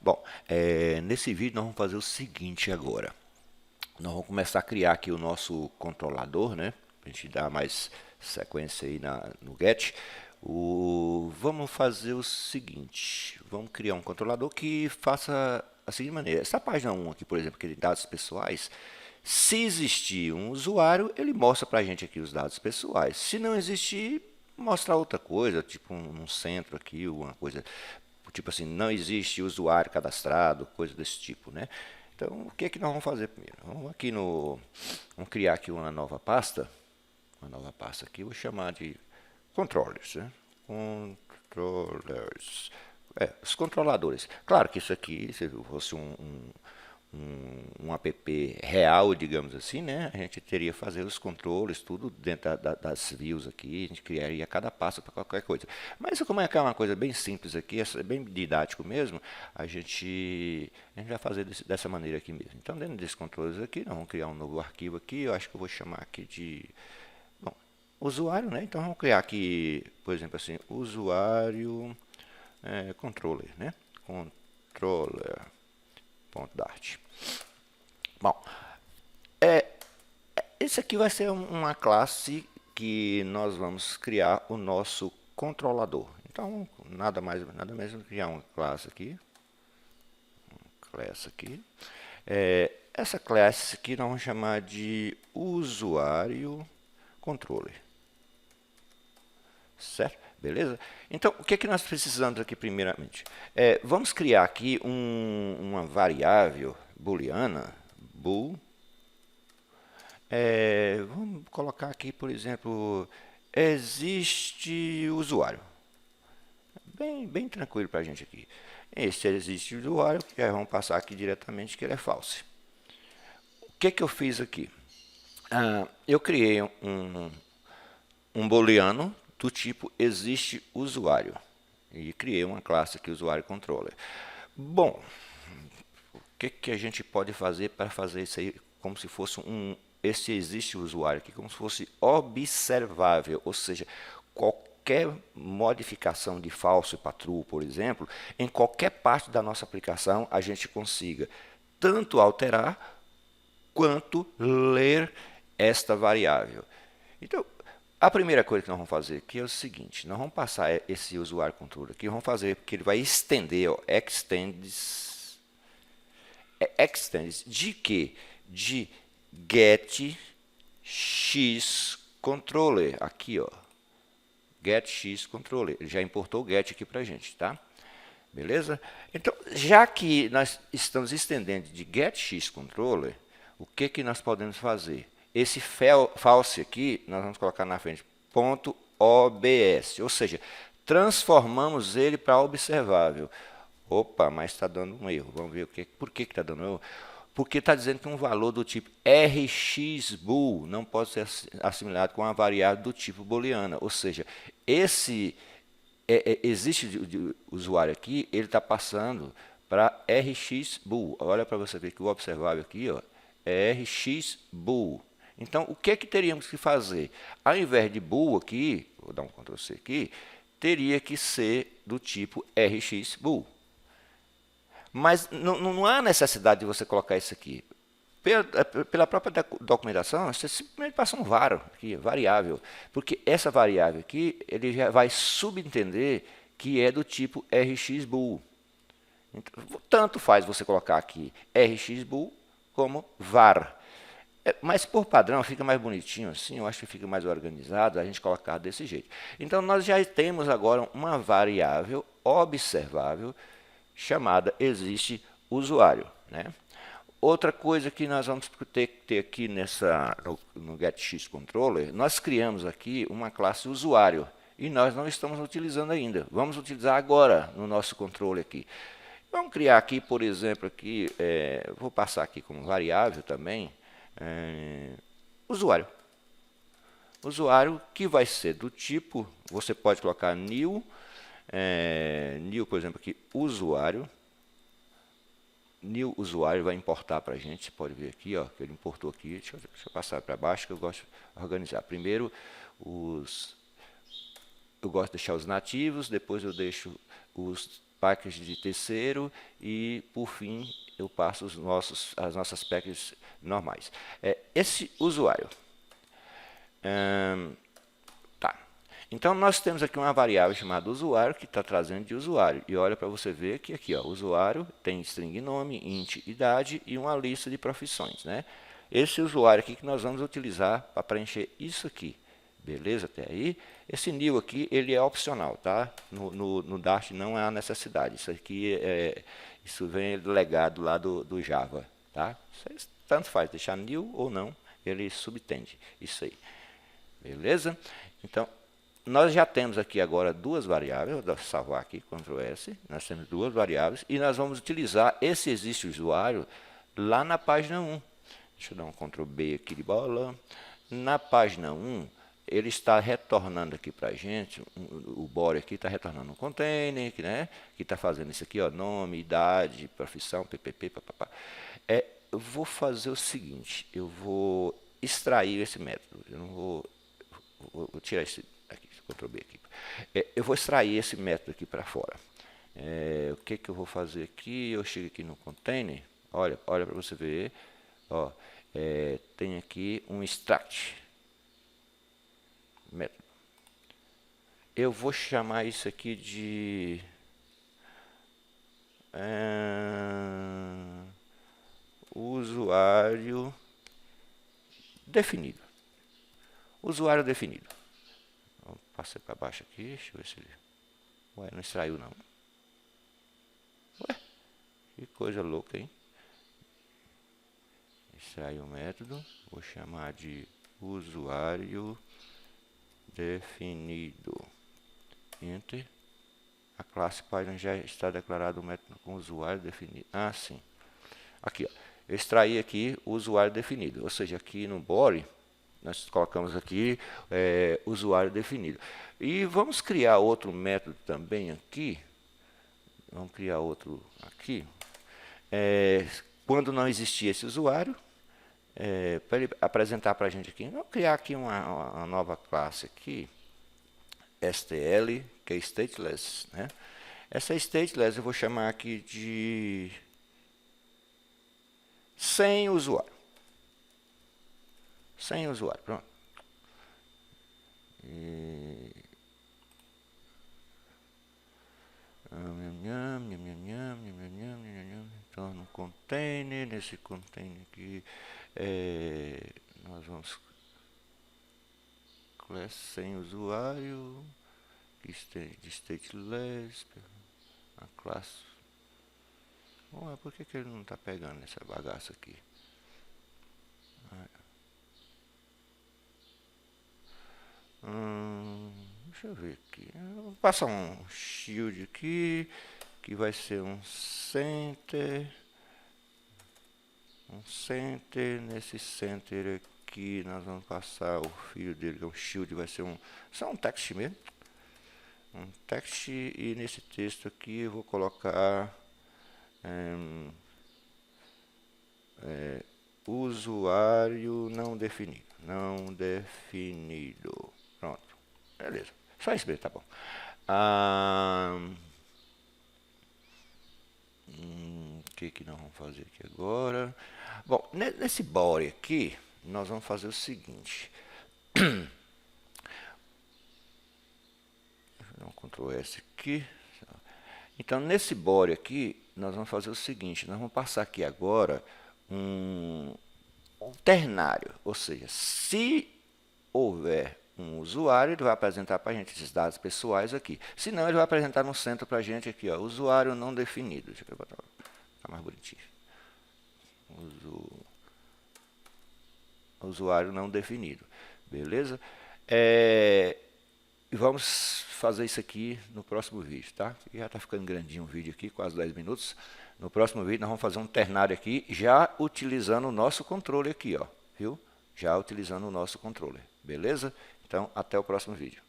Bom, nesse vídeo nós vamos fazer o seguinte agora. Nós vamos começar a criar aqui o nosso controlador, né? Para a gente dar mais sequência aí no get. Vamos fazer o seguinte. Vamos criar um controlador que faça a seguinte maneira. Essa página 1 aqui, por exemplo, que tem dados pessoais. Se existir um usuário, ele mostra para a gente aqui os dados pessoais. Se não existir, mostra outra coisa, tipo um centro aqui, uma coisa tipo assim, não existe usuário cadastrado, coisa desse tipo, né? Então, o que é que nós vamos fazer primeiro? Vamos criar aqui uma nova pasta aqui, vou chamar de controllers, né? Controllers, os controladores. Claro que isso aqui, se fosse um app real, digamos assim, né? A gente teria que fazer os controles, tudo dentro das views aqui, a gente criaria cada passo para qualquer coisa. Mas como é que é uma coisa bem simples aqui, é bem didático mesmo, a gente vai fazer dessa maneira aqui mesmo. Então, dentro desses controles aqui, nós vamos criar um novo arquivo aqui, eu acho que eu vou chamar aqui de, bom, usuário, né? Então, vamos criar aqui, por exemplo, assim, usuário controller, né? Controller.dart. Bom, esse aqui vai ser uma classe que nós vamos criar o nosso controlador. Então, nada menos do que criar uma classe aqui. Essa classe aqui nós vamos chamar de usuário controller. Certo? Beleza? Então, o que é que nós precisamos aqui primeiramente? Vamos criar aqui uma variável booleana, bool. Vamos colocar aqui, por exemplo, existe usuário. Bem tranquilo para a gente aqui. Este existe usuário, já vamos passar aqui diretamente que ele é false. O que que eu fiz aqui? Eu criei um booleano do tipo existe usuário e criei uma classe aqui usuário controller. Bom, o que que a gente pode fazer para fazer isso aí como se fosse esse existe usuário aqui como se fosse observável, ou seja, qualquer modificação de falso para true, por exemplo, em qualquer parte da nossa aplicação a gente consiga tanto alterar quanto ler esta variável. Então, a primeira coisa que nós vamos fazer aqui é o seguinte, nós vamos passar esse usuário controller aqui, vamos fazer porque ele vai estender, ó, extends de quê? De get x controller, aqui ó, get x controller, ele já importou o get aqui para a gente, tá? Beleza? Então, já que nós estamos estendendo de get x controller, o que que nós podemos fazer? Esse false aqui, nós vamos colocar na frente, .obs, ou seja, transformamos ele para observável. Opa, mas está dando um erro. Vamos ver por que está dando erro. Porque está dizendo que um valor do tipo rxbool não pode ser assimilado com uma variável do tipo booleana. Ou seja, existe de usuário aqui, ele está passando para rxbool. Olha para você ver que o observável aqui ó, é rxbool. Então, o que é que teríamos que fazer? Ao invés de bool aqui, vou dar um Ctrl C aqui, teria que ser do tipo rxbool. Mas não há necessidade de você colocar isso aqui. Pela própria documentação, você simplesmente passa um var aqui, variável. Porque essa variável aqui, ele já vai subentender que é do tipo rxbool. Então, tanto faz você colocar aqui rxbool como var. Mas por padrão fica mais bonitinho assim, eu acho que fica mais organizado a gente colocar desse jeito. Então nós já temos agora uma variável observável chamada existe usuário, né? Outra coisa que nós vamos ter que ter aqui no getXController, nós criamos aqui uma classe usuário e nós não estamos utilizando ainda. Vamos utilizar agora no nosso controle aqui. Vamos criar aqui, por exemplo, aqui, vou passar aqui como variável também, usuário. Usuário que vai ser do tipo, você pode colocar new, por exemplo, aqui, usuário. New usuário vai importar para a gente, você pode ver aqui, ó, que ele importou aqui. Deixa eu passar para baixo que eu gosto de organizar. Primeiro, eu gosto de deixar os nativos, depois eu deixo os packages de terceiro e, por fim, eu passo as nossas packages normais. Esse usuário. Tá. Então, nós temos aqui uma variável chamada usuário, que está trazendo de usuário. E olha para você ver que aqui, ó, usuário tem string nome, int idade e uma lista de profissões, né? Esse usuário aqui que nós vamos utilizar para preencher isso aqui. Beleza até aí? Esse new aqui, ele é opcional, tá? No Dart não há necessidade. Isso aqui, isso vem legado lá do Java, tá? Tanto faz, deixar new ou não, ele subtende isso aí. Beleza? Então, nós já temos aqui agora duas variáveis, vou salvar aqui, Ctrl S, nós temos duas variáveis, e nós vamos utilizar esse existe usuário lá na página 1. Deixa eu dar um Ctrl B aqui de bola. Na página 1, ele está retornando aqui para a gente, o body aqui está retornando um container, né, que está fazendo isso aqui, ó, nome, idade, profissão, ppp, papapá. Eu vou fazer o seguinte, eu vou extrair esse método, eu não vou tirar esse aqui, Ctrl B aqui. Eu vou extrair esse método aqui para fora. O que eu vou fazer aqui? Eu chego aqui no container, olha para você ver, ó, tem aqui um extract método. Eu vou chamar isso aqui de usuário definido. Usuário definido. Vou passar para baixo aqui, deixa eu ver se ele... Ué, não extraiu não. Ué, que coisa louca, hein? Extraiu o método, vou chamar de usuário definido. Enter. A classe Python já está declarado o método com usuário definido. Ah, sim. Aqui, ó. Eu extraí aqui o usuário definido. Ou seja, aqui no body, nós colocamos aqui usuário definido. E vamos criar outro método também aqui. Vamos criar outro aqui. Quando não existir esse usuário, para ele apresentar para a gente aqui. Vamos criar aqui uma nova classe aqui. STL, que é stateless, né? Essa stateless eu vou chamar aqui de sem usuário. Sem usuário, pronto. Torna um container. Nesse container aqui, nós vamos class sem usuário, de stateless, a classe. Ué, por que ele não está pegando essa bagaça aqui? Deixa eu ver aqui. Eu vou passar um shield aqui, que vai ser um center. Um center. Nesse center aqui, nós vamos passar o filho dele, que é um shield, vai ser só um text mesmo. Um text, e nesse texto aqui eu vou colocar usuário não definido. Não definido. Pronto. Beleza. Só isso mesmo, tá bom. O que nós vamos fazer aqui agora? Bom, nesse body aqui, nós vamos fazer o seguinte. Deixa eu dar um Ctrl S aqui. Então, nesse body aqui, nós vamos fazer o seguinte. Nós vamos passar aqui agora um ternário. Ou seja, se houver um usuário, ele vai apresentar para a gente esses dados pessoais aqui. Se não, ele vai apresentar no centro para a gente aqui, ó, usuário não definido. Deixa eu botar mais bonitinho. Usuário não definido. Beleza? E vamos fazer isso aqui no próximo vídeo, tá? Já está ficando grandinho o vídeo aqui, quase 10 minutos. No próximo vídeo nós vamos fazer um ternário aqui, já utilizando o nosso controle aqui, ó, viu? Já utilizando o nosso controle. Beleza? Então, até o próximo vídeo.